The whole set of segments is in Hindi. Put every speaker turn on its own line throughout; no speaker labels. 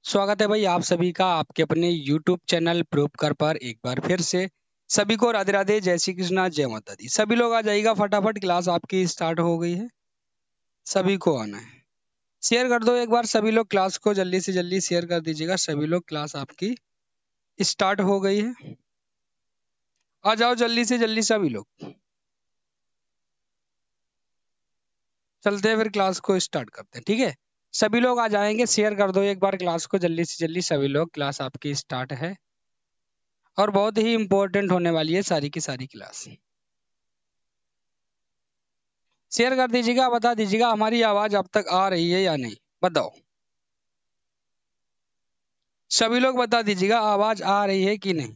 स्वागत है भाई आप सभी का आपके अपने YouTube चैनल प्रूफ कर पर एक बार फिर से सभी को राधे राधे, जय श्री कृष्णा, जय माता दी। सभी लोग आ जाइएगा फटाफट, क्लास आपकी स्टार्ट हो गई है। सभी को आना है, शेयर कर दो एक बार। सभी लोग क्लास को जल्दी से जल्दी शेयर कर दीजिएगा। सभी लोग, क्लास आपकी स्टार्ट हो गई है, आ जाओ जल्दी से जल्दी सभी लोग। चलते हैं फिर क्लास को स्टार्ट करते हैं, ठीक है। सभी लोग आ जाएंगे, शेयर कर दो एक बार क्लास को जल्दी से जल्दी सभी लोग। क्लास आपकी स्टार्ट है और बहुत ही इंपॉर्टेंट होने वाली है सारी की सारी क्लास। शेयर कर दीजिएगा, बता दीजिएगा हमारी आवाज अब तक आ रही है या नहीं, बताओ। सभी लोग बता दीजिएगा आवाज आ रही है कि नहीं।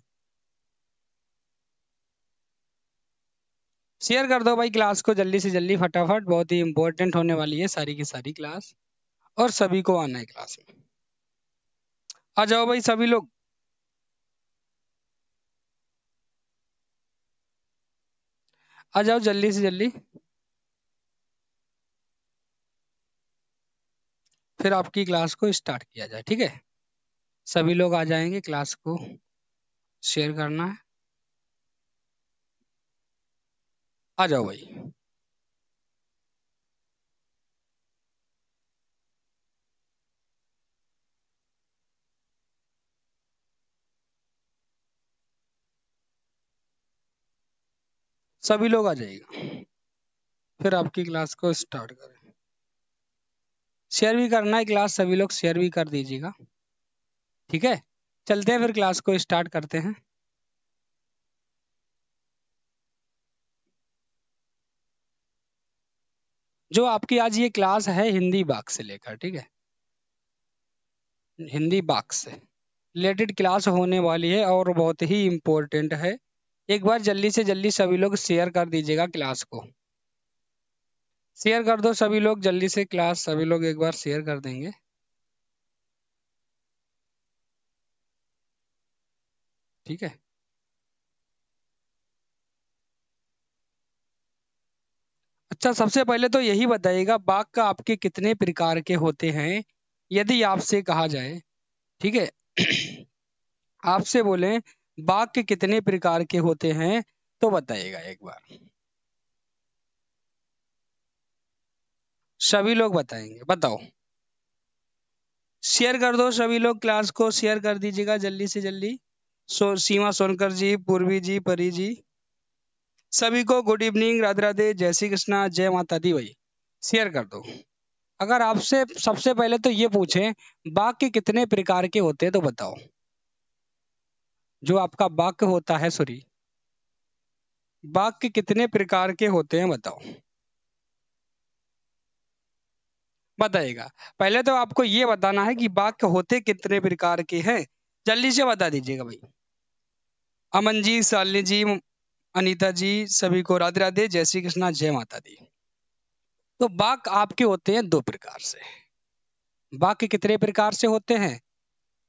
शेयर कर दो भाई क्लास को जल्दी से जल्दी फटाफट, बहुत ही इंपॉर्टेंट होने वाली है सारी की सारी क्लास और सभी को आना है क्लास में। आ जाओ भाई सभी लोग। आ जाओ जल्दी से जल्दी, फिर आपकी क्लास को स्टार्ट किया जाए, ठीक है। सभी लोग आ जाएंगे, क्लास को शेयर करना है। आ जाओ भाई। सभी लोग आ जाइएगा, फिर आपकी क्लास को स्टार्ट करें। शेयर भी करना है क्लास, सभी लोग शेयर भी कर दीजिएगा, ठीक है। चलते हैं फिर क्लास को स्टार्ट करते हैं। जो आपकी आज ये क्लास है हिंदी बाग से लेकर, ठीक है, हिंदी बाग से रिलेटेड क्लास होने वाली है और बहुत ही इम्पोर्टेंट है। एक बार जल्दी से जल्दी सभी लोग शेयर कर दीजिएगा क्लास को। शेयर कर दो सभी लोग जल्दी से, क्लास सभी लोग एक बार शेयर कर देंगे, ठीक है। अच्छा, सबसे पहले तो यही बताइएगा बाग का आपके कितने प्रकार के होते हैं, यदि आपसे कहा जाए, ठीक है। आपसे बोले बाग के कितने प्रकार के होते हैं तो बताइएगा एक बार। सभी लोग बताएंगे, बताओ। शेयर कर दो सभी लोग, क्लास को शेयर कर दीजिएगा जल्दी से जल्दी। सीमा सोनकर जी, पूर्वी जी, परी जी, सभी को गुड इवनिंग, राधे राधे, जय श्री कृष्णा, जय माता दी भाई। शेयर कर दो। अगर आपसे सबसे पहले तो ये पूछें बाघ के कितने प्रकार के होते हैं तो बताओ। जो आपका बाघ होता है, सॉरी, बाघ के कितने प्रकार के होते हैं बताओ, बताइएगा। पहले तो आपको ये बताना है कि बाघ के होते कितने प्रकार के हैं, जल्दी से बता दीजिएगा भाई। अमन जी, शालिनी जी, अनीता जी, सभी को राधे राधे, जय श्री कृष्णा, जय माता दी। तो बाघ आपके होते हैं दो प्रकार से। बाघ के कितने प्रकार से होते हैं?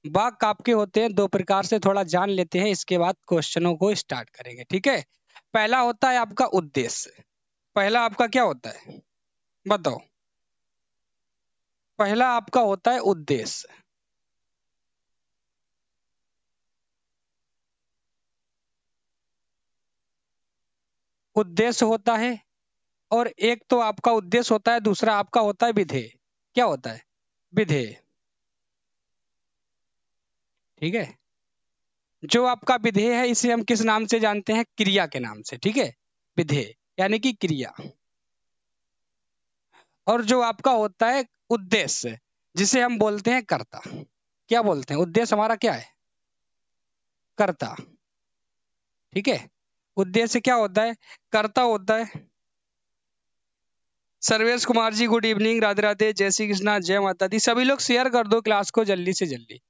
बाघ आपके होते हैं दो प्रकार से, थोड़ा जान लेते हैं, इसके बाद क्वेश्चनों को स्टार्ट करेंगे, ठीक है। पहला होता है आपका उद्देश्य। पहला आपका क्या होता है बताओ। पहला आपका होता है उद्देश्य। उद्देश्य होता है, और एक तो आपका उद्देश्य होता है, दूसरा आपका होता है विधेय। क्या होता है? विधेय, ठीक है। जो आपका विधेय है इसे हम किस नाम से जानते हैं? क्रिया के नाम से, ठीक है। विधेय यानी कि क्रिया। और जो आपका होता है उद्देश्य, जिसे हम बोलते हैं कर्ता। क्या बोलते हैं? उद्देश्य हमारा क्या है? कर्ता, ठीक है। उद्देश्य क्या होता है? कर्ता होता है। सर्वेश कुमार जी, गुड इवनिंग, राधे राधे, जय श्री कृष्णा, जय माता दी। सभी लोग शेयर कर दो क्लास को जल्दी से जल्दी।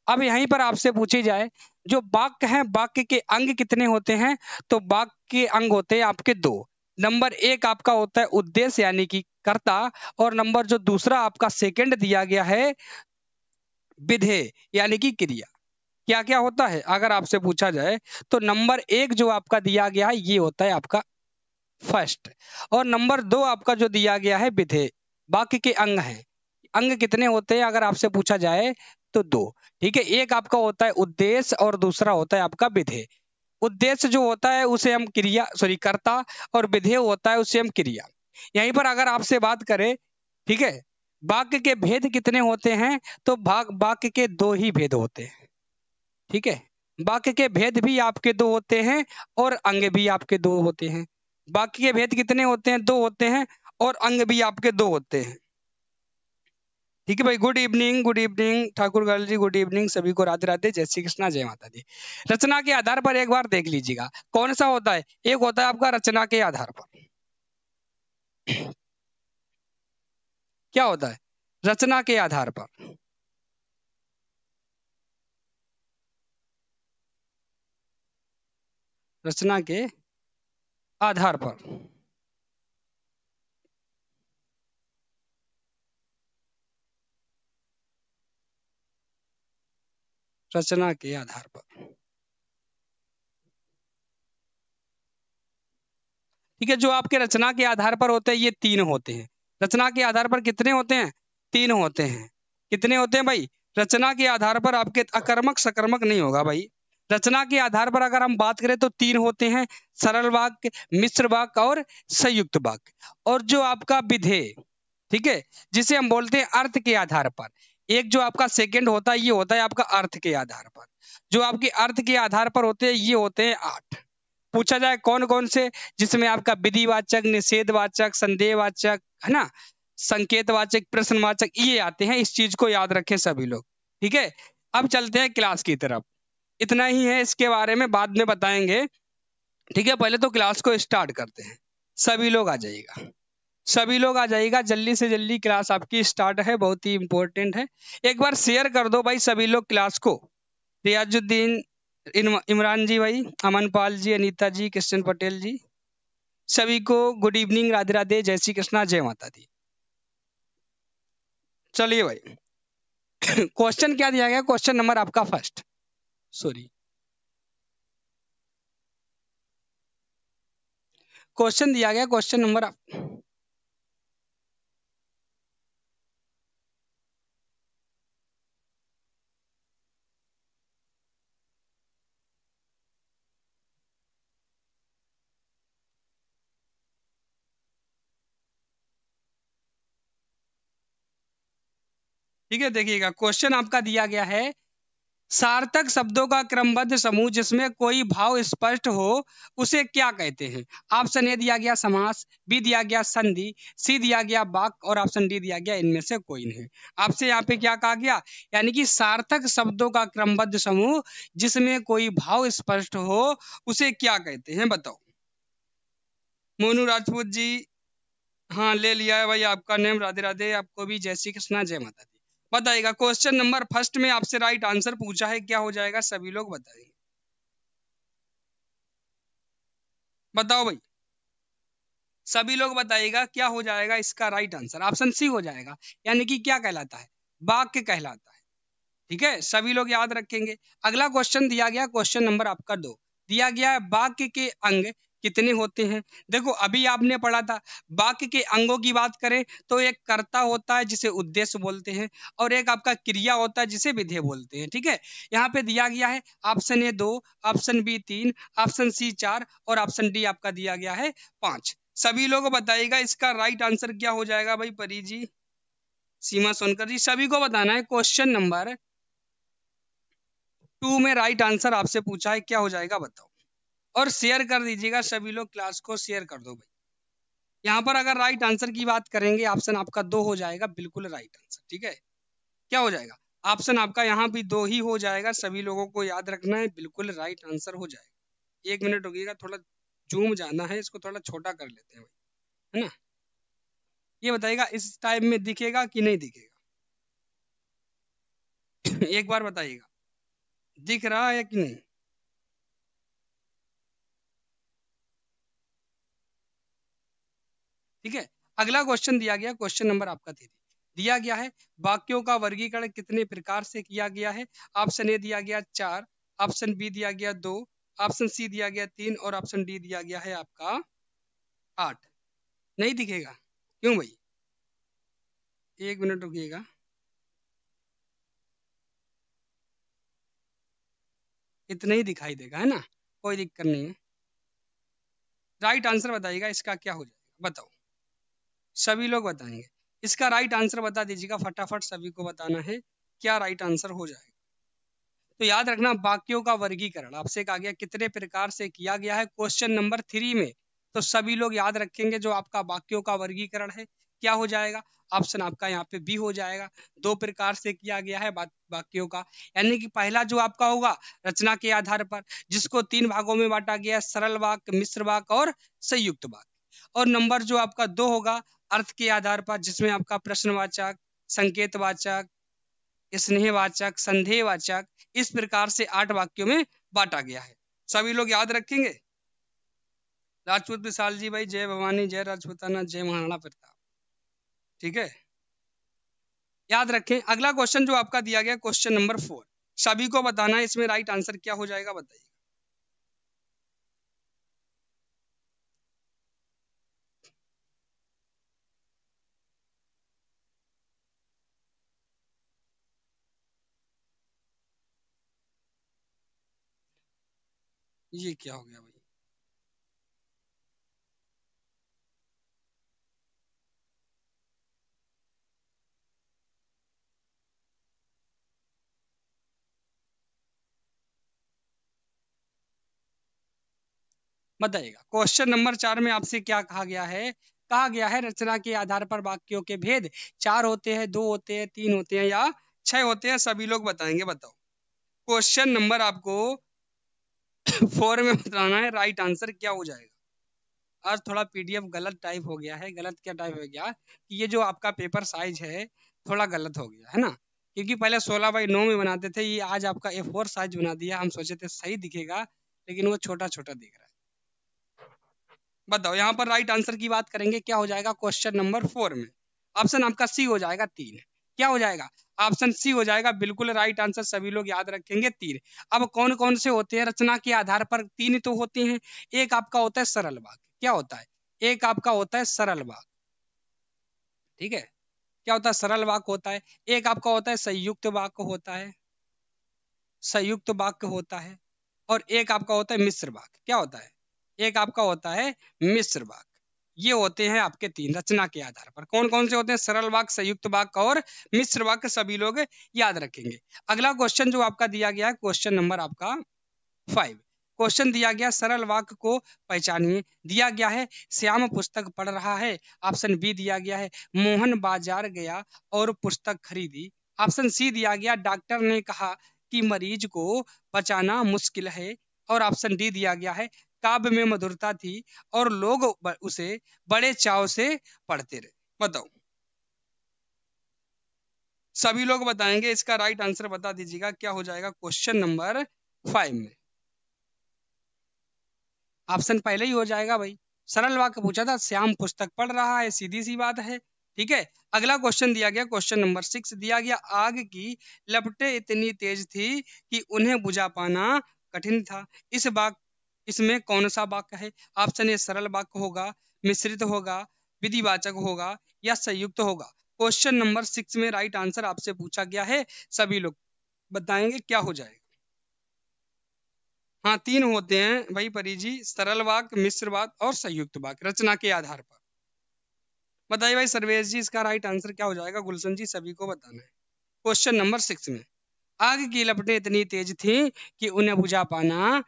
अब यहीं पर आपसे पूछी जाए जो वाक्य है, वाक्य के अंग कितने होते हैं? तो वाक्य के अंग होते हैं आपके दो। नंबर एक आपका होता है उद्देश्य यानी कि कर्ता, और नंबर जो दूसरा आपका सेकंड दिया गया है विधेय यानी कि क्रिया। क्या क्या होता है अगर आपसे पूछा जाए तो नंबर एक जो आपका दिया गया है ये होता है आपका फर्स्ट, और नंबर दो आपका जो दिया गया है विधेय, वाक्य के अंग है। अंग कितने होते हैं अगर आपसे पूछा जाए तो दो। ठीक है, एक आपका होता है उद्देश्य और दूसरा होता है आपका विधेय। उद्देश्य जो होता है उसे हम क्रिया सॉरी कर्ता, और विधेय होता है उसे हम क्रिया। यहीं पर अगर आपसे बात करें, ठीक है, वाक्य के भेद कितने होते हैं, तो वाक्य के दो ही भेद होते हैं। ठीक है, वाक्य के भेद भी आपके दो होते हैं और अंग भी आपके दो होते हैं। वाक्य के भेद कितने होते हैं, दो होते हैं, और अंग भी आपके दो होते हैं। ठीक है भाई, गुड इवनिंग ठाकुर गर्ल जी, गुड इवनिंग सभी को, राधे राधे, जय श्री कृष्णा, जय माता दी। रचना के आधार पर एक बार देख लीजिएगा कौन सा होता है। एक होता है आपका रचना के आधार पर। क्या होता है, रचना के आधार पर। रचना के आधार पर, रचना के आधार पर। ठीक है, जो आपके रचना के आधार पर होते हैं ये तीन होते हैं। रचना के आधार पर कितने होते हैं, तीन होते हैं। कितने होते हैं भाई, रचना के आधार पर आपके अकर्मक सकर्मक नहीं होगा भाई। रचना के आधार पर अगर हम बात करें तो तीन होते हैं, सरल वाक्य, मिश्र वाक्य और संयुक्त वाक्य। और जो आपका विधेय, ठीक है, जिसे हम बोलते हैं अर्थ के आधार पर, एक जो आपका सेकंड होता है ये होता है आपका अर्थ के आधार पर। जो आपके अर्थ के आधार पर होते हैं ये होते हैं 8। पूछा जाए कौन कौन से, जिसमें आपका विधिवाचक, निषेधवाचक, संदेहवाचक, है ना, संकेतवाचक, प्रश्नवाचक, ये आते हैं। इस चीज को याद रखें सभी लोग। ठीक है, अब चलते हैं क्लास की तरफ। इतना ही है, इसके बारे में बाद में बताएंगे। ठीक है, पहले तो क्लास को स्टार्ट करते हैं। सभी लोग आ जाइएगा, सभी लोग आ जाइएगा, जल्दी से जल्दी क्लास आपकी स्टार्ट है, बहुत ही इंपॉर्टेंट है। एक बार शेयर कर दो भाई सभी लोग क्लास को। रियाजुद्दीन, इमरान जी भाई, अमन पाल जी, अनीता जी, कृष्ण पटेल जी, सभी को गुड इवनिंग, राधे राधे, जय श्री कृष्णा, जय माता दी। चलिए भाई, क्वेश्चन क्या दिया गया, क्वेश्चन नंबर आपका फर्स्ट, सॉरी, क्वेश्चन दिया गया, क्वेश्चन नंबर ठीक है, देखिएगा क्वेश्चन आपका दिया गया है, सार्थक शब्दों का क्रमबद्ध समूह जिसमें कोई भाव स्पष्ट हो उसे क्या कहते हैं। ऑप्शन ए दिया गया समास, बी दिया गया संधि, सी दिया गया वाक्य, और ऑप्शन डी दिया गया इनमें से कोई नहीं। आपसे यहाँ पे क्या कहा गया, यानी कि सार्थक शब्दों का क्रमबद्ध समूह जिसमें कोई भाव स्पष्ट हो उसे क्या कहते हैं, बताओ। मोनू राजपूत जी, हाँ ले लिया है भाई आपका नेम, राधे राधे, आपको भी जय श्री कृष्णा, जय माता दी। बताइएगा क्वेश्चन नंबर फर्स्ट में आपसे राइट आंसर पूछा है, क्या हो जाएगा, सभी लोग बताइए, बताओ भाई, सभी लोग बताइएगा क्या हो जाएगा इसका राइट आंसर। ऑप्शन सी हो जाएगा, यानी कि क्या कहलाता है, वाक्य कहलाता है। ठीक है, सभी लोग याद रखेंगे। अगला क्वेश्चन दिया गया, क्वेश्चन नंबर आपका 2, दिया गया है वाक्य के अंग कितने होते हैं। देखो अभी आपने पढ़ा था, वाक्य के अंगों की बात करें तो एक कर्ता होता है जिसे उद्देश्य बोलते हैं, और एक आपका क्रिया होता है जिसे विधेय बोलते हैं। ठीक है, यहाँ पे दिया गया है option A 2, option B 3, option C 4, और ऑप्शन डी आपका दिया गया है 5। सभी लोग बताइएगा इसका राइट आंसर क्या हो जाएगा भाई, परी जी, सीमा सोनकर जी, सभी को बताना है। क्वेश्चन नंबर 2 में राइट आंसर आपसे पूछा है, क्या हो जाएगा बताओ, और शेयर कर दीजिएगा सभी लोग, क्लास को शेयर कर दो भाई। यहाँ पर अगर राइट आंसर की बात करेंगे, ऑप्शन आपका 2 हो जाएगा, बिल्कुल राइट आंसर। ठीक है, क्या हो जाएगा, ऑप्शन आपका यहाँ भी 2 ही हो जाएगा, सभी लोगों को याद रखना है, बिल्कुल राइट आंसर हो जाएगा। 1 मिनट रुकिएगा, थोड़ा जूम जाना है, इसको थोड़ा छोटा कर लेते हैं भाई, है ना। ये बताइएगा इस टाइम में दिखेगा कि नहीं दिखेगा, एक बार बताइएगा, दिख रहा है कि नहीं। ठीक है, अगला क्वेश्चन दिया गया, क्वेश्चन नंबर आपका 3 दिया गया है, वाक्यों का वर्गीकरण कितने प्रकार से किया गया है। ऑप्शन ए दिया गया 4, ऑप्शन बी दिया गया 2, ऑप्शन सी दिया गया 3, और ऑप्शन डी दिया गया है आपका 8। नहीं दिखेगा, क्यों भाई, एक मिनट रुकिएगा। इतना ही दिखाई देगा, है ना, कोई दिक्कत नहीं है। राइट आंसर बताइएगा इसका क्या हो जाएगा, बताओ। सभी लोग बताएंगे। इसका राइट आंसर बता दीजिएगा फटाफट, सभी को बताना है क्या राइट आंसर हो जाएगा। तो याद रखना, वाक्यों का वर्गीकरण आपसे कहा गया कितने प्रकार से किया गया है क्वेश्चन नंबर 3 में। तो सभी लोग याद रखेंगे जो आपका वाक्यों का वर्गीकरण है क्या हो जाएगा। ऑप्शन आपका यहाँ पे बी हो जाएगा। 2 प्रकार से किया गया है वाक्यों का, यानी कि पहला जो आपका होगा रचना के आधार पर, जिसको 3 भागों में बांटा गया है, सरल वाक्य, मिश्र वाक्य और संयुक्त वाक्य। और नंबर जो आपका 2 होगा अर्थ के आधार पर, जिसमें आपका प्रश्नवाचक, संकेतवाचक, स्नेहवाचक, संदेहवाचक, इस प्रकार से 8 वाक्यों में बांटा गया है। सभी लोग याद रखेंगे। राजपूत विशाल जी भाई, जय भवानी, जय राजपूताना, जय महाराणा प्रताप। ठीक है, याद रखें। अगला क्वेश्चन जो आपका दिया गया क्वेश्चन नंबर 4, सभी को बताना है इसमें राइट आंसर क्या हो जाएगा, बताइए। ये क्या हो गया भाई? बताइएगा। क्वेश्चन नंबर 4 में आपसे क्या कहा गया है? कहा गया है रचना के आधार पर वाक्यों के भेद 4 होते हैं, 2 होते हैं, 3 होते हैं या 6 होते हैं। सभी लोग बताएंगे, बताओ। क्वेश्चन नंबर आपको 4 में बताना है राइट आंसर क्या हो जाएगा। आज थोड़ा पीडीएफ गलत टाइप हो गया है। गलत क्या टाइप हो गया कि ये जो आपका पेपर साइज है थोड़ा गलत हो गया है ना, क्योंकि पहले 16:9 में बनाते थे, ये आज आपका A4 साइज बना दिया। हम सोचे थे सही दिखेगा, लेकिन वो छोटा छोटा दिख रहा है। बताओ, यहाँ पर राइट आंसर की बात करेंगे क्या हो जाएगा क्वेश्चन नंबर 4 में। ऑप्शन आपका सी हो जाएगा 3। क्या हो जाएगा? ऑप्शन सी हो जाएगा, बिल्कुल राइट आंसर। सभी लोग याद रखेंगे 3। अब कौन कौन से होते हैं रचना के आधार पर? 3 तो होते हैं। एक आपका होता है सरल वाक्य। क्या होता है? एक आपका होता है सरल वाक्य। ठीक है, क्या होता है? सरल वाक्य होता है। एक आपका होता है संयुक्त वाक्य होता है, संयुक्त वाक्य होता है। और एक आपका होता है मिश्र वाक्य। क्या होता है? एक आपका होता है मिश्र वाक्य। ये होते हैं आपके 3 रचना के आधार पर। कौन कौन से होते हैं? सरल वाक्य, संयुक्त वाक्य और मिश्र वाक्य। सभी लोग याद रखेंगे। अगला क्वेश्चन जो आपका दिया गया है क्वेश्चन नंबर आपका 5। क्वेश्चन दिया गया सरल वाक्य को पहचानिए। दिया गया है श्याम पुस्तक पढ़ रहा है। ऑप्शन बी दिया गया है मोहन बाजार गया और पुस्तक खरीदी। ऑप्शन सी दिया गया डॉक्टर ने कहा कि मरीज को बचाना मुश्किल है। और ऑप्शन डी दिया गया है काव्य में मधुरता थी और लोग उसे बड़े चाव से पढ़ते रहे। बताओ, सभी लोग बताएंगे। इसका राइट आंसर बता दीजिएगा क्या हो जाएगा क्वेश्चन नंबर 5 में। ऑप्शन पहले ही हो जाएगा भाई। सरल वाक्य पूछा था, श्याम पुस्तक पढ़ रहा है, सीधी सी बात है। ठीक है, अगला क्वेश्चन दिया गया क्वेश्चन नंबर 6। दिया गया आग की लपटें इतनी तेज थी कि उन्हें बुझा पाना कठिन था। इसमें कौन सा वाक्य है? ऑप्शन ए सरल वाक्य होगा, मिश्रित होगा, विधिवाचक होगा या संयुक्त होगा। क्वेश्चन नंबर 6 में राइट आंसर आपसे पूछा गया है। सभी लोग बताएंगे क्या हो जाएगा। हाँ, 3 होते हैं भाई परी जी, सरल वाक्य, मिश्र वाक्य और संयुक्त वाक्य रचना के आधार पर। बताइए भाई सर्वेश जी, इसका राइट आंसर क्या हो जाएगा? गुलशन जी, सभी को बताना है। क्वेश्चन नंबर 6 में आग की लपटें इतनी तेज थी कि उन्हें बुझा पाना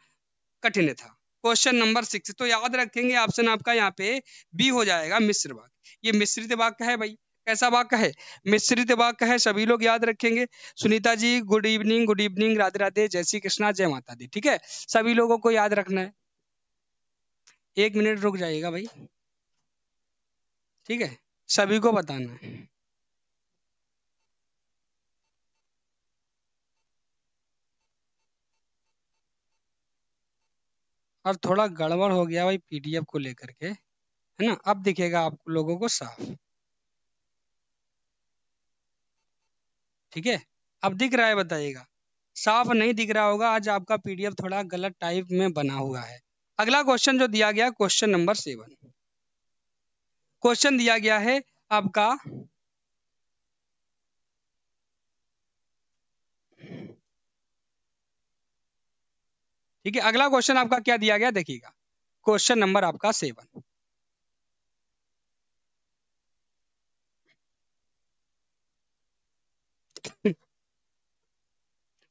कठिन था। क्वेश्चन नंबर 6 तो याद रखेंगे ऑप्शन आपका यहाँ पे बी हो जाएगा, मिश्र वाक्य। ये मिश्रित वाक्य है भाई। कैसा वाक्य है? मिश्रित वाक्य है। सभी लोग याद रखेंगे। Sunita ji good evening, good evening, Radhe Radhe, जय श्री कृष्णा, जय माता दी। ठीक है, सभी लोगों को याद रखना है। 1 मिनट रुक जाइएगा भाई। ठीक है, सभी को बताना है। और थोड़ा गड़बड़ हो गया भाई पीडीएफ को लेकर के, है ना। अब दिखेगा आप लोगों को साफ। ठीक है, अब दिख रहा है? बताइएगा। साफ नहीं दिख रहा होगा, आज आपका पीडीएफ थोड़ा गलत टाइप में बना हुआ है। अगला क्वेश्चन जो दिया गया क्वेश्चन नंबर 7। क्वेश्चन दिया गया है आपका ठीक है, अगला क्वेश्चन आपका क्या दिया गया देखिएगा, क्वेश्चन नंबर आपका 7।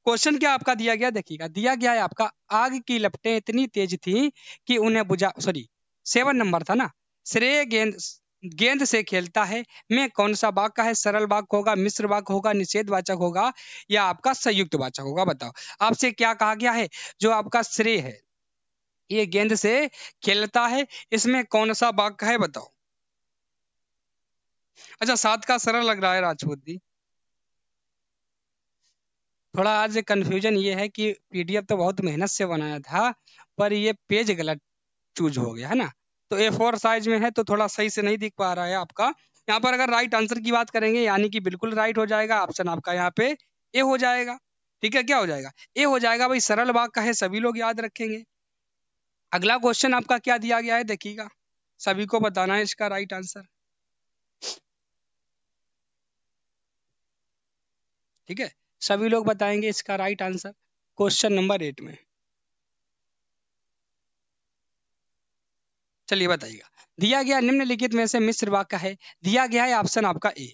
क्वेश्चन क्या आपका दिया गया देखिएगा, दिया गया है आपका, आग की लपटें इतनी तेज थी कि उन्हें बुझा, सॉरी 7 नंबर था ना। श्रेय गेंद गेंद से खेलता है, मैं कौन सा वाक्य है, सरल वाक्य होगा, मिश्र वाक्य होगा, निषेध वाचक होगा, या आपका संयुक्त वाचक होगा, बताओ। आपसे क्या कहा गया है, जो आपका श्रेय है ये गेंद से खेलता है, इसमें कौन सा वाक्य है बताओ। अच्छा 7 का सरल लग रहा है राजपूत जी। थोड़ा आज कंफ्यूजन ये है कि पीडीएफ तो बहुत मेहनत से बनाया था, पर ये पेज गलत चूज हो गया है ना। तो A4 साइज में है तो थोड़ा सही से नहीं दिख पा रहा है आपका। यहाँ पर अगर राइट आंसर की बात करेंगे यानी कि बिल्कुल राइट हो जाएगा ऑप्शन आपका यहाँ पे ए हो जाएगा। ठीक है, क्या हो जाएगा, ए हो जाएगा भाई, सरल वाक्य है, सभी लोग याद रखेंगे। अगला क्वेश्चन आपका क्या दिया गया है देखिएगा, सभी को बताना है इसका राइट आंसर। ठीक है, सभी लोग बताएंगे इसका राइट आंसर क्वेश्चन नंबर 8 में। चलिए बताइएगा, दिया गया निम्नलिखित में से मिश्र वाक्य है, दिया गया है ऑप्शन आपका ए।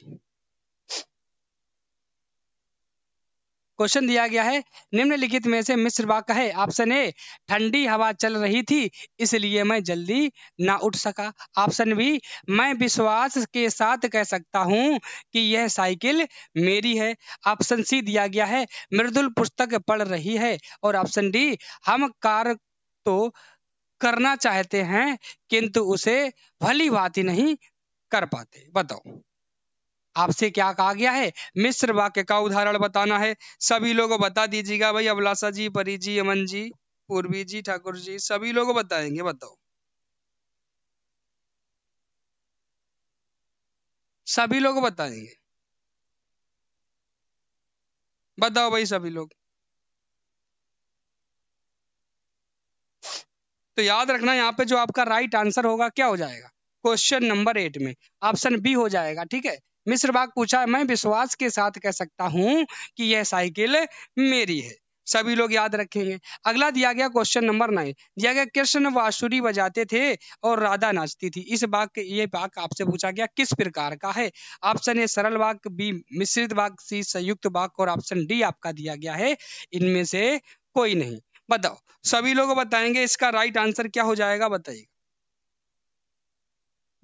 क्वेश्चन दिया गया है निम्नलिखित में से मिश्र वाक्य है, ऑप्शन ए ठंडी हवा चल रही थी इसलिए मैं जल्दी ना उठ सका, ऑप्शन बी मैं विश्वास के साथ कह सकता हूं कि यह साइकिल मेरी है, ऑप्शन सी दिया गया है मृदुल पुस्तक पढ़ रही है, और ऑप्शन डी हम कार तो करना चाहते हैं किंतु उसे भली भांति नहीं कर पाते, बताओ। आपसे क्या कहा गया है, मिश्र वाक्य का उदाहरण बताना है। सभी लोगों बता दीजिएगा भाई, अभिलाषा जी, परी जी, अमन जी, पूर्वी जी, ठाकुर जी, सभी लोग बताएंगे, बताओ। सभी लोग बताएंगे, बताओ भाई सभी लोग। तो याद रखना यहाँ पे जो आपका राइट आंसर होगा क्या हो जाएगा, क्वेश्चन नंबर 8 में ऑप्शन बी हो जाएगा। ठीक है, मिश्र वाक्य पूछा है, मैं विश्वास के साथ कह सकता हूं कि यह साइकिल मेरी है, सभी लोग याद रखेंगे। अगला दिया गया क्वेश्चन नंबर 9, दिया गया कृष्ण बांसुरी बजाते थे और राधा नाचती थी, इस वाक्य ये वाक्य आपसे पूछा गया किस प्रकार का है, ऑप्शन ए सरल वाक्य, बी मिश्रित वाक्य, सी संयुक्त वाक्य, और ऑप्शन डी आपका दिया गया है इनमें से कोई नहीं, बताओ। सभी लोग बताएंगे इसका राइट आंसर क्या हो जाएगा, बताइए।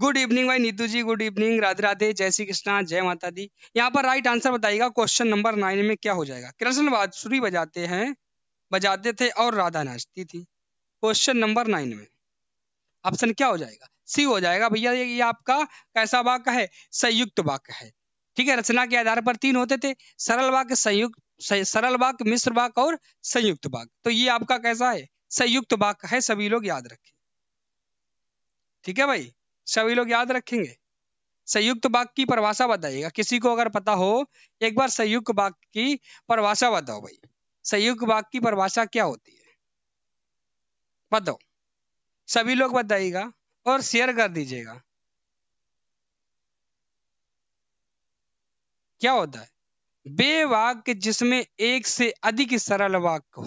गुड इवनिंग भाई नीतू जी, गुड इवनिंग, राधे राधे, जय श्री कृष्णा, जय माता दी। यहाँ पर राइट आंसर बताइएगा क्वेश्चन नंबर 9 में क्या हो जाएगा, कृष्ण बांसुरी बजाते थे और राधा नाचती थी, क्वेश्चन नंबर 9 में ऑप्शन क्या हो जाएगा, सी हो जाएगा भैया। ये आपका कैसा वाक्य है, संयुक्त वाक्य है। ठीक है, रचना के आधार पर 3 होते थे, सरल वाक्य, संयुक्त सरल वाक्य, मिश्र वाक्य और संयुक्त वाक्य, तो ये आपका कैसा है, संयुक्त वाक्य है, सभी लोग याद रखें। ठीक है भाई, सभी लोग याद रखेंगे। संयुक्त वाक्य की परिभाषा बताइएगा, किसी को अगर पता हो एक बार संयुक्त वाक्य की परिभाषा बताओ भाई, संयुक्त वाक्य की परिभाषा क्या होती है, बताओ। सभी लोग बताइएगा और शेयर कर दीजिएगा, क्या होता है, वे वाक्य जिसमें एक से अधिक सरल वाक्य हो,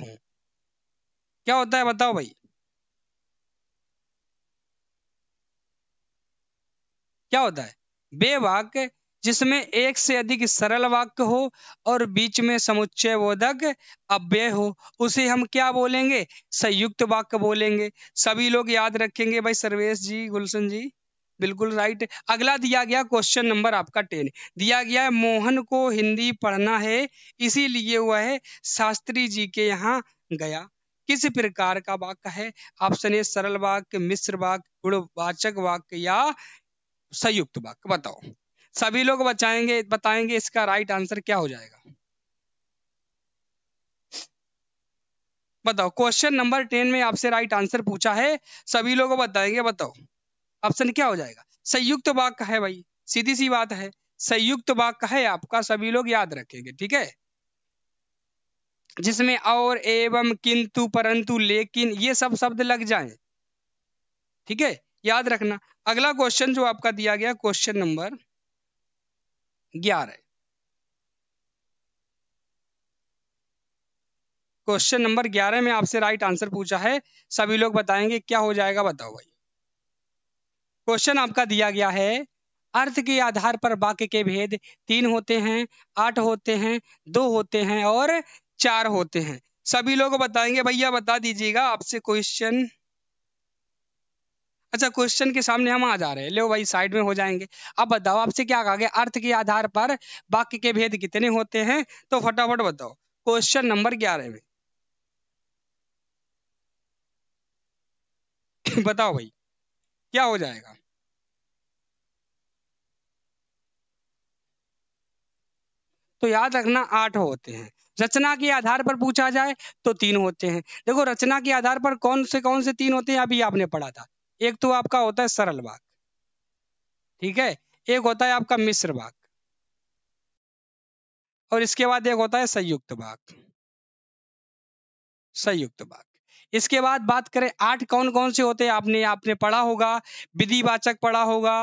क्या होता है बताओ भाई, क्या होता है, वे वाक्य जिसमें एक से अधिक सरल वाक्य हो और बीच में समुच्चय बोधक अव्यय हो, उसे हम क्या बोलेंगे, संयुक्त वाक्य बोलेंगे, सभी लोग याद रखेंगे भाई। सर्वेश जी, गुलशन जी, बिल्कुल राइट। अगला दिया गया क्वेश्चन नंबर आपका 10, दिया गया है मोहन को हिंदी पढ़ना है इसीलिए वह शास्त्री जी के यहाँ गया, किस प्रकार का वाक्य है, ऑप्शन ए सरल वाक्य, मिश्र वाक्य, गुणवाचक वाक्य, या संयुक्त वाक्य, बताओ। सभी लोग बताएंगे इसका राइट आंसर क्या हो जाएगा, बताओ। क्वेश्चन नंबर 10 में आपसे राइट आंसर पूछा है, सभी लोग बताएंगे, बताओ। ऑप्शन क्या हो जाएगा, संयुक्त वाक्य है भाई, सीधी सी बात है, संयुक्त वाक्य है आपका, सभी लोग याद रखेंगे। ठीक है, जिसमें और, एवं, किंतु, परंतु, लेकिन ये सब शब्द लग जाएं। ठीक है, याद रखना। अगला क्वेश्चन जो आपका दिया गया क्वेश्चन नंबर 11, क्वेश्चन नंबर 11 में आपसे राइट आंसर पूछा है, सभी लोग बताएंगे क्या हो जाएगा, बताओ भाई। क्वेश्चन आपका दिया गया है, अर्थ के आधार पर वाक्य के भेद 3 होते हैं, 8 होते हैं, 2 होते हैं और 4 होते हैं। सभी लोग बताएंगे, भैया बता दीजिएगा आपसे क्वेश्चन। अच्छा, क्वेश्चन के सामने हम आ जा रहे हैं, लो भाई साइड में हो जाएंगे। अब बताओ आपसे क्या कहा गया, अर्थ के आधार पर वाक्य के भेद कितने होते हैं, तो फटाफट बताओ क्वेश्चन नंबर 11 में। बताओ भाई क्या हो जाएगा। तो याद रखना 8 होते हैं। रचना के आधार पर पूछा जाए तो 3 होते हैं। देखो रचना के आधार पर कौन से 3 होते हैं, अभी आपने पढ़ा था। एक तो आपका होता है सरल वाक्य, ठीक है, एक होता है आपका मिश्र वाक्य, और इसके बाद एक होता है संयुक्त वाक्य। संयुक्त वाक्य। इसके बाद बात करें 8 कौन कौन से होते हैं, आपने आपने पढ़ा होगा, विधिवाचक पढ़ा होगा,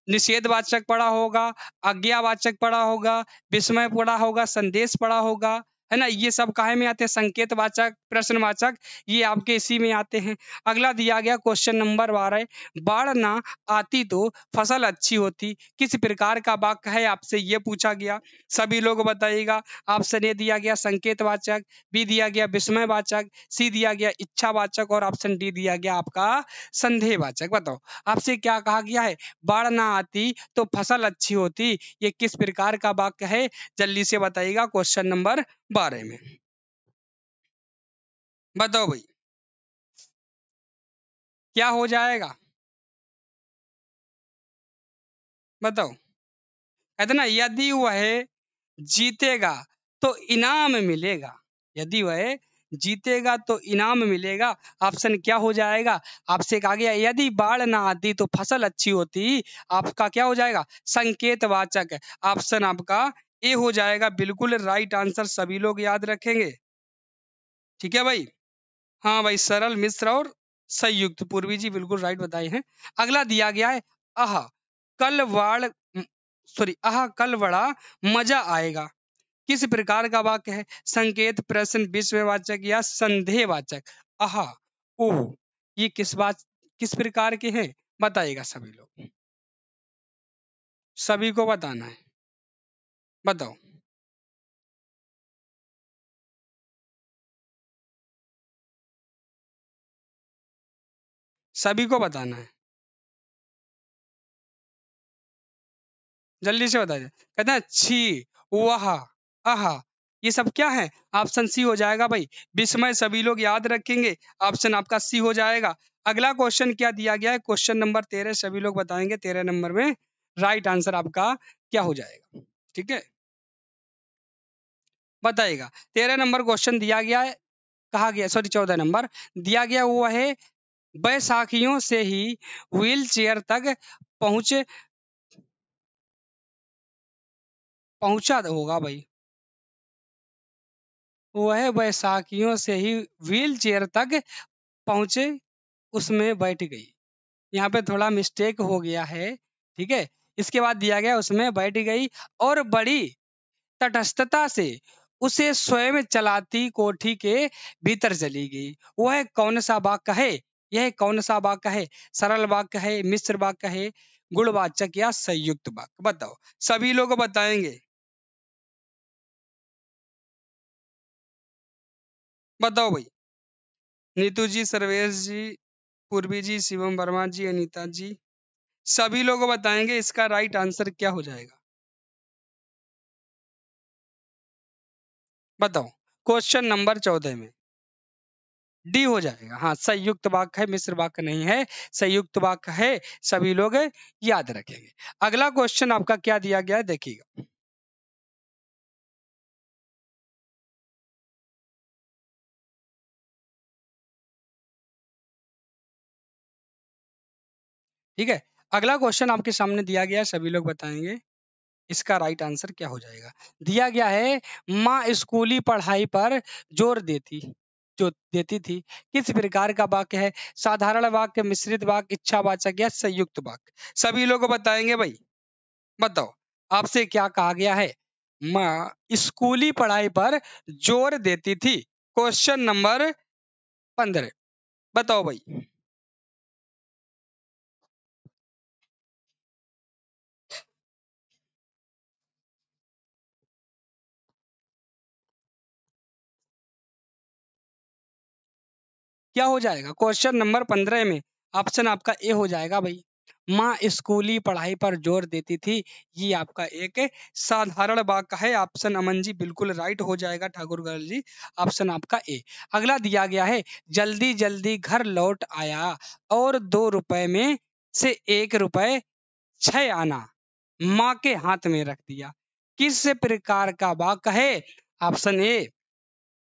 निषेधवाचक पढ़ा होगा, आज्ञावाचक पढ़ा होगा, विस्मय पढ़ा होगा, संदेश पढ़ा होगा, है ना। ये सब काहे में आते हैं, संकेतवाचक, प्रश्नवाचक, ये आपके इसी में आते हैं। अगला दिया गया क्वेश्चन नंबर 12, बाढ़ ना आती तो फसल अच्छी होती, किस प्रकार का वाक्य है, आपसे ये पूछा गया। सभी लोग बताइएगा। ऑप्शन ए दिया गया संकेतवाचक, बी दिया गया विस्मयवाचक, सी दिया गया इच्छावाचक और ऑप्शन डी दिया गया आपका संदेहवाचक। बताओ आपसे क्या कहा गया है, बाढ़ ना आती तो फसल अच्छी होती, ये किस प्रकार का वाक्य है, जल्दी से बताइएगा क्वेश्चन नंबर 12 में। बताओ भाई क्या हो जाएगा, बताओ। कहते ना यदि वह जीतेगा तो इनाम मिलेगा, यदि वह जीतेगा तो इनाम मिलेगा। ऑप्शन क्या हो जाएगा, आपसे कहा गया यदि बाढ़ ना आती तो फसल अच्छी होती, आपका क्या हो जाएगा, संकेतवाचक है। ऑप्शन आपका ए हो जाएगा, बिल्कुल राइट आंसर, सभी लोग याद रखेंगे। ठीक है भाई। हाँ भाई, सरल, मिश्र और संयुक्त, पूर्वी जी बिल्कुल राइट बताए हैं। अगला दिया गया है, आह कल वाड़ सॉरी आह कल बड़ा मजा आएगा, किस प्रकार का वाक्य है, संकेत, प्रश्न, विस्मयवाचक या संदेहवाचक। आहा, ओह, ये किस प्रकार के हैं, बताइएगा सभी लोग, सभी को बताना है, बताओ। सभी को बताना है, जल्दी से बताइए। कहते हैं छी, वाह, आहा, ये सब क्या है, ऑप्शन सी हो जाएगा भाई, विस्मय, सभी लोग याद रखेंगे, ऑप्शन आपका सी हो जाएगा। अगला क्वेश्चन क्या दिया गया है, क्वेश्चन नंबर 13, सभी लोग बताएंगे 13 नंबर में राइट आंसर आपका क्या हो जाएगा, ठीक है, बताइएगा। 13 नंबर क्वेश्चन दिया गया है, कहा गया, सॉरी 14 नंबर दिया गया हुआ है, बैसाखियों से ही व्हील चेयर तक पहुंचे पहुंचा होगा भाई, वह बैसाखियों से ही व्हील चेयर तक पहुंचे, उसमें बैठ गई। यहाँ पे थोड़ा मिस्टेक हो गया है, ठीक है। इसके बाद दिया गया उसमें बैठ गई और बड़ी तटस्थता से उसे स्वयं चलाती कोठी के भीतर चली गई। वह कौन सा वाक्य है, यह कौन सा वाक्य है, सरल वाक्य है, मिश्र वाक्य है, गुणवाचक या संयुक्त वाक्य, बताओ, सभी लोग बताएंगे, बताओ भाई। नीतू जी, सर्वेश जी, पूर्वी जी, शिवम वर्मा जी, अनीता जी, सभी लोग बताएंगे इसका राइट आंसर क्या हो जाएगा, बताओ। क्वेश्चन नंबर 14 में डी हो जाएगा, हाँ, संयुक्त वाक्य है, मिश्र वाक्य नहीं है, संयुक्त वाक्य है, सभी लोग याद रखेंगे। अगला क्वेश्चन आपका क्या दिया गया है, देखिएगा। ठीक है, अगला क्वेश्चन आपके सामने दिया गया है, सभी लोग बताएंगे इसका राइट आंसर क्या हो जाएगा। दिया गया है, माँ स्कूली पढ़ाई पर जोर देती जो देती थी, किस प्रकार का वाक्य है, साधारण वाक्य, मिश्रित वाक्य, इच्छावाचक या संयुक्त वाक्य, सभी लोग बताएंगे भाई, बताओ। आपसे क्या कहा गया है, माँ स्कूली पढ़ाई पर जोर देती थी, क्वेश्चन नंबर 15 बताओ भाई। क्या हो जाएगा क्वेश्चन नंबर 15 में? ऑप्शन आपका ए हो जाएगा भाई। माँ स्कूली पढ़ाई पर जोर देती थी। ये आपका एक साधारण वाक्य है। ऑप्शन अमन जी बिल्कुल राइट हो जाएगा ठाकुर गर्ल जी। ऑप्शन आपका ए। अगला दिया गया है, जल्दी जल्दी घर लौट आया और 2 रुपए में से 1 रुपए 6 आना माँ के हाथ में रख दिया। किस प्रकार का वाक्य है? ऑप्शन ए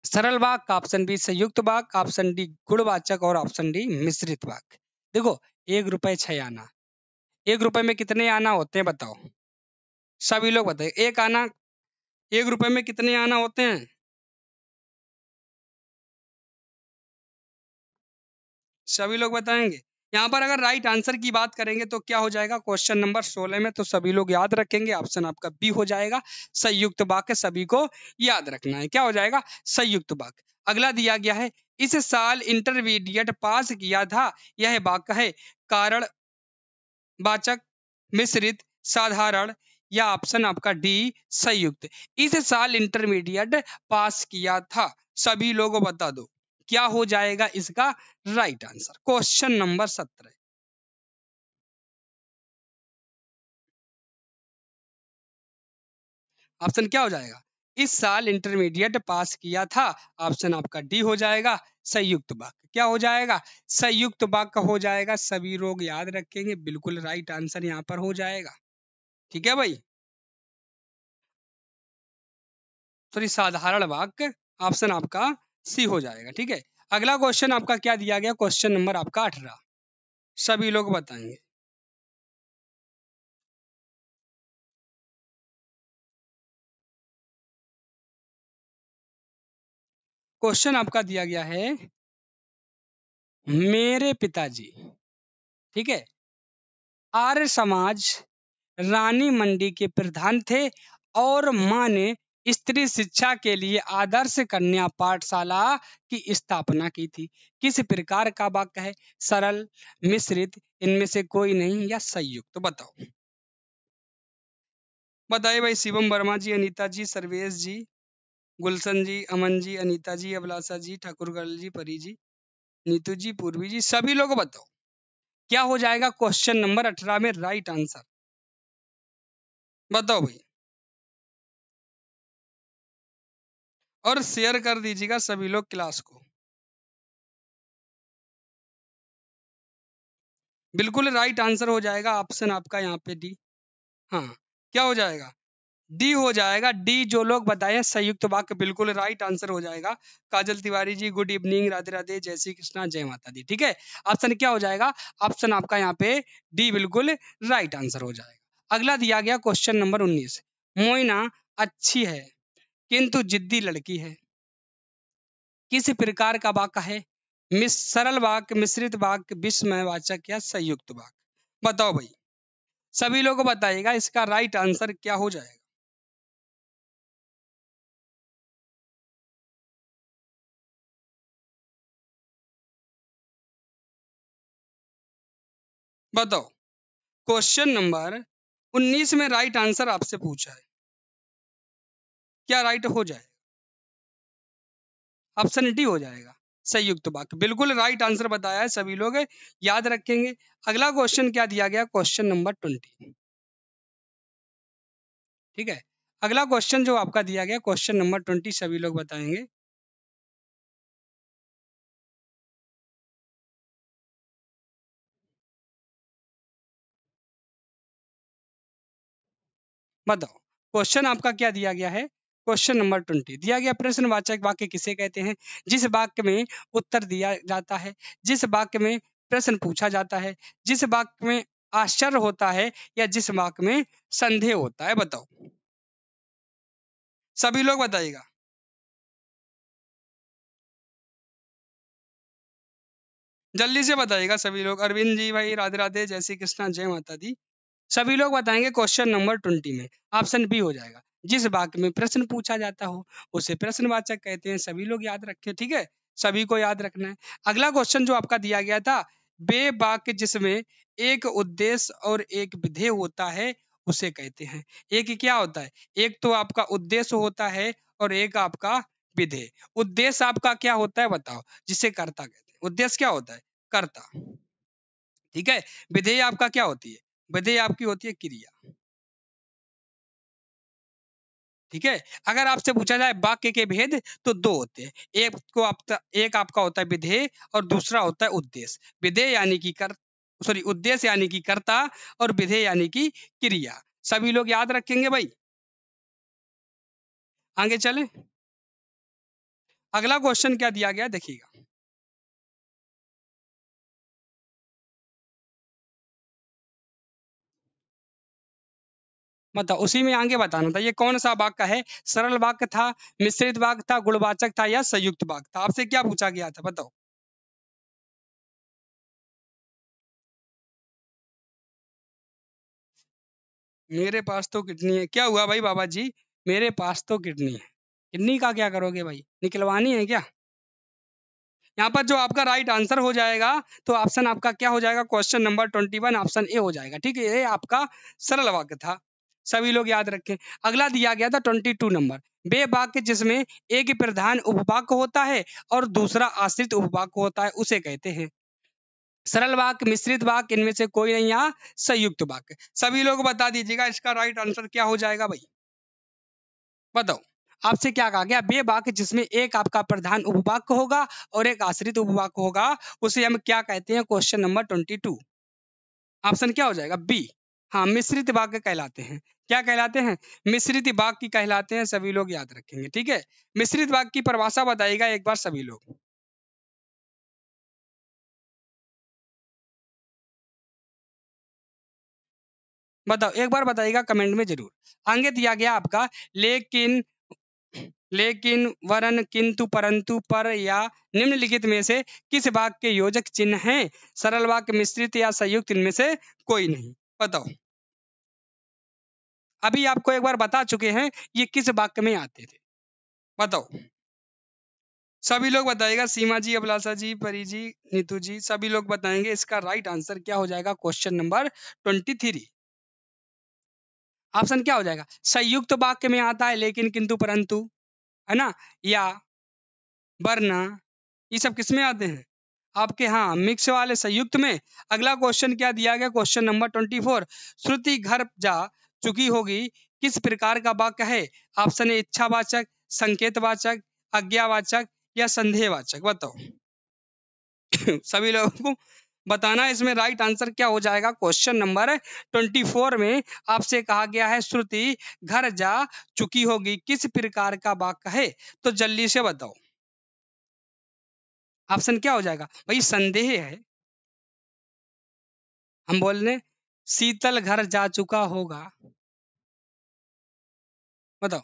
सरल वाक्य, ऑप्शन बी संयुक्त वाक्य, ऑप्शन डी गुणवाचक और ऑप्शन डी मिश्रित वाक्य। देखो, 1 रुपए 6 आना, 1 रुपए में कितने आना होते हैं बताओ? सभी लोग बताइए, एक आना 1 रुपए में कितने आना होते हैं? सभी लोग बताएंगे। यहाँ पर अगर राइट आंसर की बात करेंगे तो क्या हो जाएगा क्वेश्चन नंबर 16 में? तो सभी लोग याद रखेंगे, ऑप्शन आपका बी हो जाएगा संयुक्त वाक्य। सभी को याद रखना है, क्या हो जाएगा? संयुक्त वाक्य। अगला दिया गया है, इस साल इंटरमीडिएट पास किया था। यह वाक्य है कारण वाचक, मिश्रित, साधारण या ऑप्शन आपका डी संयुक्त। इस साल इंटरमीडिएट पास किया था, सभी लोगों बता दो क्या हो जाएगा इसका right answer? Question number 17 option क्या हो जाएगा? इस साल इंटरमीडिएट पास किया था। ऑप्शन आपका डी हो जाएगा संयुक्त वाक्य। क्या हो जाएगा? संयुक्त वाक्य हो जाएगा। सभी लोग याद रखेंगे, बिल्कुल राइट आंसर यहाँ पर हो जाएगा। ठीक है भाई, सॉरी साधारण वाक्य, ऑप्शन आपका सी हो जाएगा। ठीक है, अगला क्वेश्चन आपका क्या दिया गया? क्वेश्चन नंबर आपका 18, सभी लोग बताएंगे। क्वेश्चन आपका दिया गया है, मेरे पिताजी, ठीक है, आर्य समाज रानी मंडी के प्रधान थे और माँ ने स्त्री शिक्षा के लिए आदर्श कन्या पाठशाला की स्थापना की थी। किस प्रकार का वाक्य है? सरल, मिश्रित, इनमें से कोई नहीं या संयुक्त? तो बताओ, बताइए भाई। शिवम वर्मा जी, अनीता जी, सर्वेश जी, गुलशन जी, अमन जी, अनीता जी, अभिलाषा जी, ठाकुर गर्ल जी, परी जी, नीतू जी, पूर्वी जी, सभी लोग बताओ क्या हो जाएगा क्वेश्चन नंबर 18 में राइट आंसर? बताओ भाई, और शेयर कर दीजिएगा सभी लोग क्लास को। बिल्कुल राइट आंसर हो जाएगा ऑप्शन आपका यहाँ पे डी। हाँ, क्या हो जाएगा? डी हो जाएगा। डी जो लोग बताए संयुक्त वाक्य, बिल्कुल राइट आंसर हो जाएगा। काजल तिवारी जी, गुड इवनिंग, राधे राधे, जय श्री कृष्णा, जय माता दी। ठीक है, ऑप्शन क्या हो जाएगा? ऑप्शन आपका यहाँ पे डी बिल्कुल राइट आंसर हो जाएगा। अगला दिया गया क्वेश्चन नंबर 19, मोइना अच्छी है किंतु जिद्दी लड़की है। किस प्रकार का वाक्य है? मिस सरल वाक्य, मिश्रित वाक्य, विस्मयवाचक या संयुक्त वाक्य? बताओ भाई, सभी लोग बताइएगा इसका राइट आंसर क्या हो जाएगा? बताओ, क्वेश्चन नंबर 19 में राइट आंसर आपसे पूछा है, क्या राइट हो जाए? ऑप्शन डी हो जाएगा संयुक्त वाक्य। बिल्कुल राइट आंसर बताया है, सभी लोग याद रखेंगे। अगला क्वेश्चन क्या दिया गया? Question number 20। ठीक है, अगला क्वेश्चन जो आपका दिया गया क्वेश्चन नंबर 20, सभी लोग बताएंगे। बताओ, क्वेश्चन आपका क्या दिया गया है? क्वेश्चन नंबर 20 दिया गया, प्रश्नवाचक वाक्य किसे कहते हैं? जिस वाक्य में उत्तर दिया जाता है, जिस वाक्य में प्रश्न पूछा जाता है, जिस वाक्य में आश्चर्य होता है या जिस वाक्य में संदेह होता है? बताओ, सभी लोग बताइएगा। जल्दी से बताइएगा सभी लोग। अरविंद जी भाई, राधे राधे, जय श्री कृष्णा, जय माता दी। सभी लोग बताएंगे क्वेश्चन नंबर 20 में ऑप्शन बी हो जाएगा जिस वाक्य में प्रश्न पूछा जाता हो उसे प्रश्नवाचक कहते हैं। सभी लोग याद रखें, ठीक है, सभी को याद रखना है। अगला क्वेश्चन जो आपका दिया गया था, वे वाक्य जिसमें एक उद्देश्य और एक विधेय होता है उसे कहते हैं। एक क्या होता है? एक तो आपका उद्देश्य होता है और एक आपका विधेय। उद्देश्य आपका क्या होता है बताओ, जिसे कर्ता कहते हैं। उद्देश्य क्या होता है? कर्ता, ठीक है। विधेय आपका क्या होती है? विधेय आपकी होती है क्रिया, ठीक है। अगर आपसे पूछा जाए वाक्य के भेद तो दो होते हैं। एक आपका होता है विधेय और दूसरा होता है उद्देश्य। विधेय यानी कि उद्देश्य यानी कि कर्ता और विधेय यानी कि क्रिया। सभी लोग याद रखेंगे भाई। आगे चले, अगला क्वेश्चन क्या दिया गया देखिएगा। मतलब उसी में आगे बताना था ये कौन सा वाक्य है। सरल वाक्य था, मिश्रित वाक्य था, गुणवाचक था या संयुक्त वाक्य था? आपसे क्या पूछा गया था बताओ। मेरे पास तो किडनी है, क्या हुआ भाई बाबा जी? मेरे पास तो किडनी है। किडनी का क्या करोगे भाई, निकलवानी है क्या? यहाँ पर जो आपका राइट आंसर हो जाएगा, तो ऑप्शन आपका क्या हो जाएगा? क्वेश्चन नंबर 21 ऑप्शन ए हो जाएगा, ठीक है। ये आपका सरल वाक्य था, सभी लोग याद रखें। अगला दिया गया था 22 नंबर, वे वाक्य जिसमें एक प्रधान उपवाक्य होता है और दूसरा आश्रित उपवाक्य होता है उसे कहते हैं। सरल वाक्य, मिश्रित वाक्य, इनमें से कोई नहीं, यहाँ संयुक्त वाक्य। सभी लोग बता दीजिएगा इसका राइट आंसर क्या हो जाएगा भाई, बताओ। आपसे क्या कहा गया? वे वाक्य जिसमें एक आपका प्रधान उपवाक्य होगा और एक आश्रित उपवाक्य होगा उसे हम क्या कहते हैं? क्वेश्चन नंबर 22, ऑप्शन क्या हो जाएगा? बी। हाँ, मिश्रित वाक्य कहलाते हैं। क्या कहलाते हैं? मिश्रित वाक्य कहलाते हैं, सभी लोग याद रखेंगे, ठीक है। मिश्रित वाक्य की परिभाषा बताइएगा एक बार सभी लोग, बताओ एक बार बताइएगा कमेंट में जरूर। आगे दिया गया आपका लेकिन, लेकिन, वरन, किंतु, परंतु, पर या निम्नलिखित में से किस वाक्य के योजक चिन्ह हैं? सरल वाक्य, मिश्रित या संयुक्त, इनमें से कोई नहीं, बताओ। अभी आपको एक बार बता चुके हैं ये किस वाक्य में आते थे, बताओ। सभी लोग बताएगा, सीमा जी, अभिलाषा जी, परी जी, नीतू जी, सभी लोग बताएंगे इसका राइट आंसर क्या हो जाएगा। क्वेश्चन नंबर 23, ऑप्शन क्या हो जाएगा? संयुक्त वाक्य में आता है लेकिन, किंतु, परंतु, है ना, या वरना, ये सब किस में आते हैं? आपके हाँ मिक्स वाले संयुक्त में। अगला क्वेश्चन क्या दिया गया? क्वेश्चन नंबर 24, श्रुति घर जा चुकी होगी किस प्रकार का वाक्य है? ऑप्शन ए इच्छावाचक, संकेतवाचक, आज्ञावाचक या संदेहवाचक, बताओ। सभी लोगों को बताना है इसमें राइट आंसर क्या हो जाएगा। क्वेश्चन नंबर 24 में आपसे कहा गया है श्रुति घर जा चुकी होगी किस प्रकार का वाक्य है, तो जल्दी से बताओ। ऑप्शन क्या हो जाएगा भाई? संदेह है। हम बोल रहे शीतल घर जा चुका होगा, बताओ।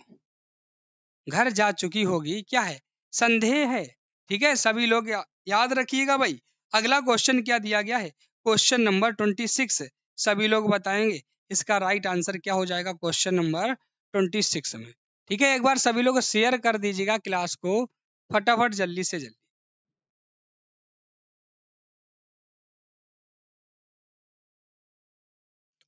घर जा चुकी होगी क्या है? संदेह है, ठीक है। सभी लोग याद रखिएगा भाई। अगला क्वेश्चन क्या दिया गया है? क्वेश्चन नंबर 26, सभी लोग बताएंगे इसका राइट आंसर क्या हो जाएगा क्वेश्चन नंबर 26 में, ठीक है। एक बार सभी लोग शेयर कर दीजिएगा क्लास को फटाफट, जल्दी से जल्दी।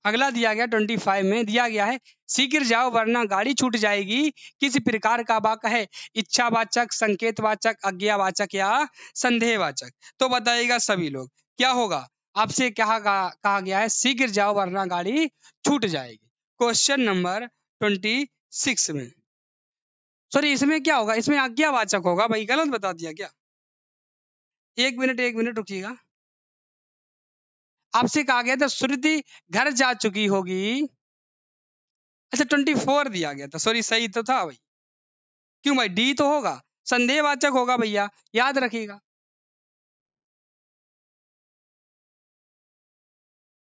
अगला दिया गया 25 में दिया गया है, शीघ्र जाओ वरना गाड़ी छूट जाएगी किस प्रकार का वाक्य है? इच्छावाचक, संकेतवाचक, आज्ञावाचक या संदेहवाचक, तो बताइएगा सभी लोग क्या होगा। आपसे कहा गया है शीघ्र जाओ वरना गाड़ी छूट जाएगी, क्वेश्चन नंबर 26 में। सॉरी, इसमें क्या होगा? इसमें आज्ञावाचक होगा भाई, गलत बता दिया क्या? एक मिनट रुकिएगा। आपसे कहा गया था श्रुति घर जा चुकी होगी, अच्छा 24 दिया गया था, सॉरी सही तो था भाई। क्यों भाई? डी तो होगा, संदेहवाचक होगा भैया, याद रखिएगा।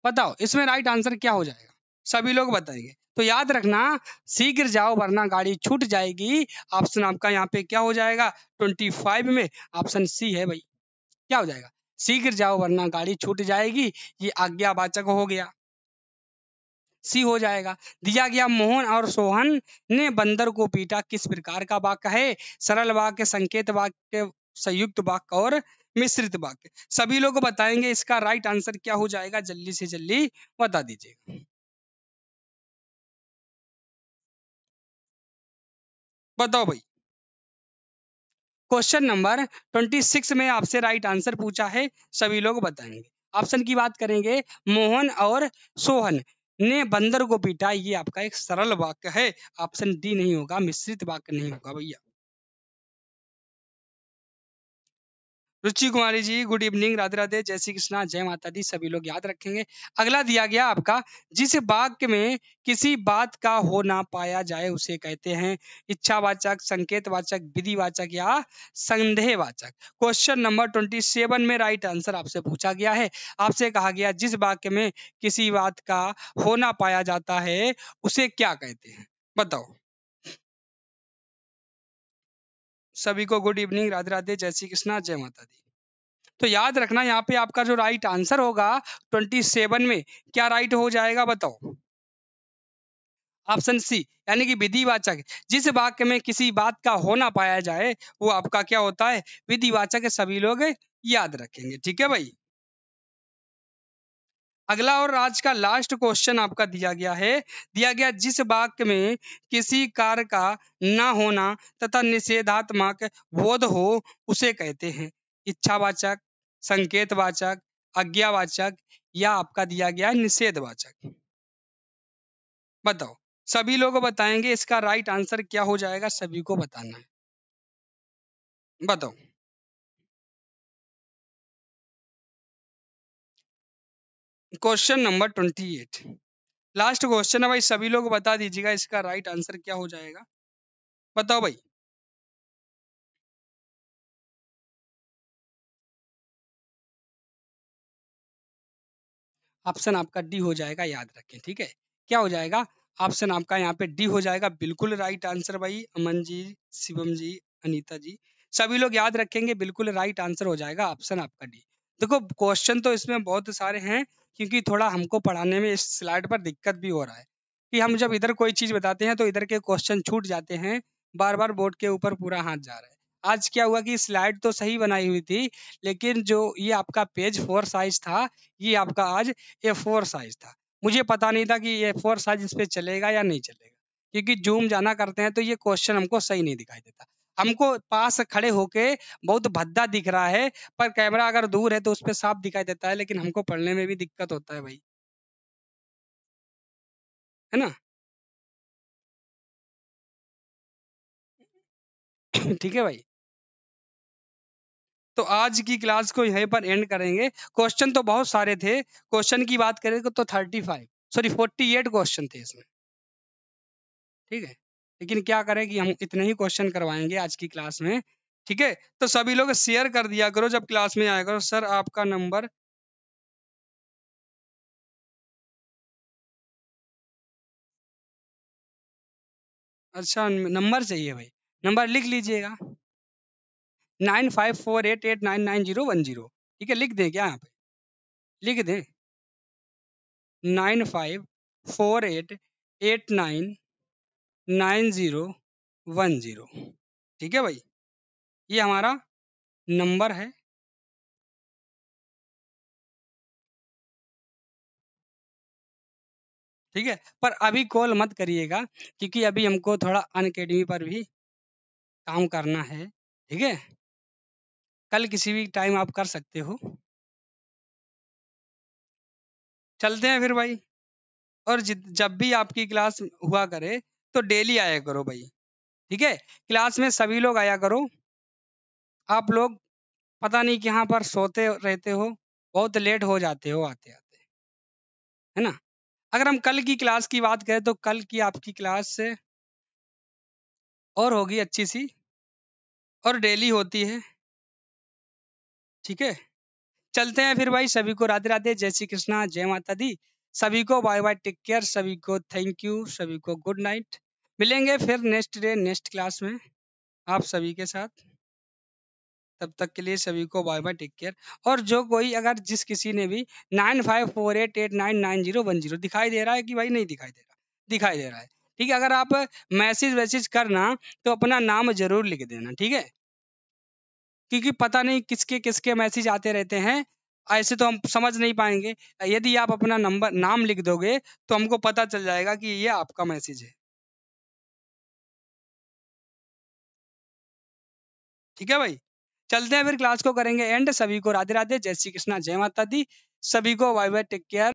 बताओ इसमें राइट आंसर क्या हो जाएगा, सभी लोग बताएंगे तो याद रखना। शीघ्र जाओ वरना गाड़ी छूट जाएगी, ऑप्शन आपका यहाँ पे क्या हो जाएगा 25 में? ऑप्शन सी है भाई। क्या हो जाएगा? शीघ्र जाओ वरना गाड़ी छूट जाएगी, ये आज्ञावाचक हो गया। सी हो जाएगा। दिया गया मोहन और सोहन ने बंदर को पीटा किस प्रकार का वाक्य है? सरल वाक्य, संकेत वाक्य, संयुक्त वाक्य और मिश्रित वाक्य। सभी लोग बताएंगे इसका राइट आंसर क्या हो जाएगा, जल्दी से जल्दी बता दीजिए। बताओ भाई। क्वेश्चन नंबर 26 में आपसे राइट आंसर पूछा है, सभी लोग बताएंगे। ऑप्शन की बात करेंगे, मोहन और सोहन ने बंदर को पीटा, ये आपका एक सरल वाक्य है। ऑप्शन डी नहीं होगा, मिश्रित वाक्य नहीं होगा भैया। रुचि कुमारी जी गुड इवनिंग, राधे राधे, जय श्री कृष्णा, जय माता दी, सभी लोग याद रखेंगे। अगला दिया गया आपका, जिस वाक्य में किसी बात का हो ना पाया जाए उसे कहते हैं इच्छावाचक, संकेतवाचक, विधिवाचक या संदेहवाचक। क्वेश्चन नंबर 27 में राइट आंसर आपसे पूछा गया है। आपसे कहा गया जिस वाक्य में किसी बात का हो ना पाया जाता है उसे क्या कहते हैं, बताओ। सभी को गुड इवनिंग, राधे राधे, जय श्री कृष्णा, जय माता दी। तो याद रखना यहाँ पे आपका जो राइट आंसर होगा 27 में, क्या राइट हो जाएगा बताओ। ऑप्शन सी, यानी कि विधिवाचक। जिस वाक्य में किसी बात का होना पाया जाए वो आपका क्या होता है, विधिवाचक है। सभी लोग याद रखेंगे, ठीक है भाई। अगला और आज का लास्ट क्वेश्चन आपका दिया गया है। दिया गया जिस वाक्य में किसी कार्य का न होना तथा निषेधात्मक बोध हो उसे कहते हैं इच्छावाचक, संकेतवाचक, आज्ञावाचक या आपका दिया गया है निषेधवाचक। बताओ, सभी लोग बताएंगे इसका राइट आंसर क्या हो जाएगा, सभी को बताना है, बताओ। क्वेश्चन नंबर 28 लास्ट क्वेश्चन है भाई, सभी लोग बता दीजिएगा इसका राइट आंसर क्या हो जाएगा, बताओ भाई। ऑप्शन आपका डी हो जाएगा, याद रखें, ठीक है। क्या हो जाएगा, ऑप्शन आपका यहाँ पे डी हो जाएगा, बिल्कुल राइट आंसर भाई। अमन जी, शिवम जी, अनीता जी, सभी लोग याद रखेंगे, बिल्कुल राइट आंसर हो जाएगा ऑप्शन आपका डी। देखो क्वेश्चन तो इसमें बहुत सारे हैं, क्योंकि थोड़ा हमको पढ़ाने में इस स्लाइड पर दिक्कत भी हो रहा है कि हम जब इधर कोई चीज बताते हैं तो इधर के क्वेश्चन छूट जाते हैं, बार बार बोर्ड के ऊपर पूरा हाथ जा रहा है। आज क्या हुआ कि स्लाइड तो सही बनाई हुई थी, लेकिन जो ये आपका पेज 4 साइज था, ये आपका आज A4 साइज था। मुझे पता नहीं था कि ये A4 साइज इस पे चलेगा या नहीं चलेगा, क्योंकि जूम जाना करते हैं तो ये क्वेश्चन हमको सही नहीं दिखाई देता। हमको पास खड़े होके बहुत भद्दा दिख रहा है, पर कैमरा अगर दूर है तो उस पे साफ दिखाई देता है, लेकिन हमको पढ़ने में भी दिक्कत होता है भाई, है ना। ठीक है भाई। तो आज की क्लास को यहीं पर एंड करेंगे। क्वेश्चन तो बहुत सारे थे, क्वेश्चन की बात करें तो 35 सॉरी 48 क्वेश्चन थे इसमें, ठीक है। लेकिन क्या करें कि हम इतने ही क्वेश्चन करवाएंगे आज की क्लास में, ठीक है। तो सभी लोग शेयर कर दिया करो जब क्लास में आया करो। सर आपका नंबर, अच्छा नंबर चाहिए भाई, नंबर लिख लीजिएगा 9548899010। ठीक है, लिख दें क्या यहाँ पे, लिख दें 9548899010। ठीक है भाई, ये हमारा नंबर है। ठीक है, पर अभी कॉल मत करिएगा, क्योंकि अभी हमको थोड़ा अनअकैडमी पर भी काम करना है, ठीक है। कल किसी भी टाइम आप कर सकते हो। चलते हैं फिर भाई। और जब भी आपकी क्लास हुआ करे तो डेली आया करो भाई, ठीक है। क्लास में सभी लोग आया करो। आप लोग पता नहीं कहाँ पर सोते रहते हो, बहुत लेट हो जाते हो आते आते, है ना। अगर हम कल की क्लास की बात करें तो कल की आपकी क्लास से और होगी अच्छी सी, और डेली होती है, ठीक है। चलते हैं फिर भाई, सभी को राधे राधे, जय श्री कृष्णा, जय माता दी, सभी को बाय बाय, टेक केयर, सभी को थैंक यू, सभी को गुड नाइट। मिलेंगे फिर नेक्स्ट डे नेक्स्ट क्लास में आप सभी के साथ। तब तक के लिए सभी को बाय बाय, टेक केयर। और जो कोई अगर जिस किसी ने भी 9548899010 दिखाई दे रहा है कि भाई नहीं दिखाई दे रहा, दिखाई दे रहा है, ठीक है। अगर आप मैसेज वैसेज करना तो अपना नाम जरूर लिख देना, ठीक है, क्योंकि पता नहीं किसके किसके मैसेज आते रहते हैं, ऐसे तो हम समझ नहीं पाएंगे। यदि आप अपना नंबर नाम लिख दोगे तो हमको पता चल जाएगा कि ये आपका मैसेज है, ठीक है भाई। चलते हैं फिर, क्लास को करेंगे एंड। सभी को राधे राधे, जय श्री कृष्णा, जय माता दी, सभी को बाय बाय, टेक केयर।